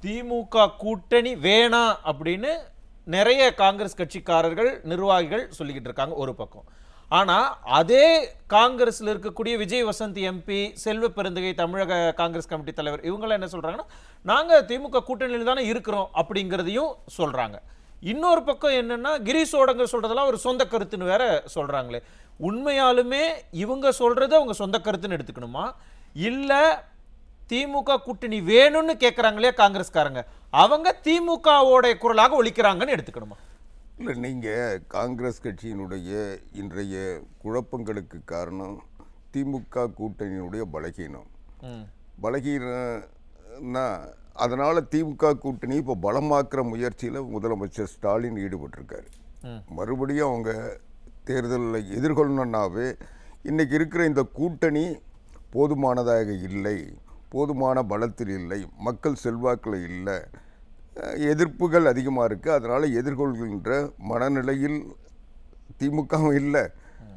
திமுக கூட்டணி வேணாம் அப்படின்னு நிறைய காங்கிரஸ் கட்சிக்காரர்கள் நிர்வாகிகள் சொல்லிக்கிட்டு இருக்காங்க ஒரு பக்கம். ஆனா அதே காங்கிரஸ்ல இருக்கக்கூடிய விஜய் வசந்த் எம்பி, செல்வ பெருந்தகை தமிழக காங்கிரஸ் கமிட்டி தலைவர் இவங்கெல்லாம் என்ன சொல்றாங்கன்னா, நாங்க திமுக கூட்டணியில் தானே இருக்கிறோம் அப்படிங்கிறதையும் சொல்றாங்க. இன்னொரு பக்கம் என்னன்னா, கிரீஷோடங்க சொல்றதெல்லாம் ஒரு சொந்த கருத்துன்னு வேற சொல்றாங்களே. உண்மையாலுமே இவங்க சொல்றது அவங்க சொந்த கருத்துன்னு எடுத்துக்கணுமா, இல்ல திமுக கூட்டணி வேணும்னு கேட்கறாங்களே காங்கிரஸ்காரங்க, அவங்க திமுகவோட குரலாக ஒலிக்கிறாங்கன்னு எடுத்துக்கணுமா? இல்லை, நீங்கள் காங்கிரஸ் கட்சியினுடைய இன்றைய குழப்பங்களுக்கு காரணம் திமுக கூட்டணியினுடைய பலகீனம். பலகீனம்னா அதனால் திமுக கூட்டணி இப்போ பலமாக்குற முயற்சியில் முதலமைச்சர் ஸ்டாலின் ஈடுபட்டிருக்காரு. மறுபடியும் அவங்க தேர்தலில் எதிர்கொள்ளணுன்னாவே இன்றைக்கி இருக்கிற இந்த கூட்டணி போதுமானதாக இல்லை, போதுமான பலத்தில் இல்லை, மக்கள் செல்வாக்கில் இல்லை, எதிர்ப்புகள் அதிகமாக இருக்குது. அதனால் எதிர்கொள்கின்ற மனநிலையில் திமுகவும் இல்லை.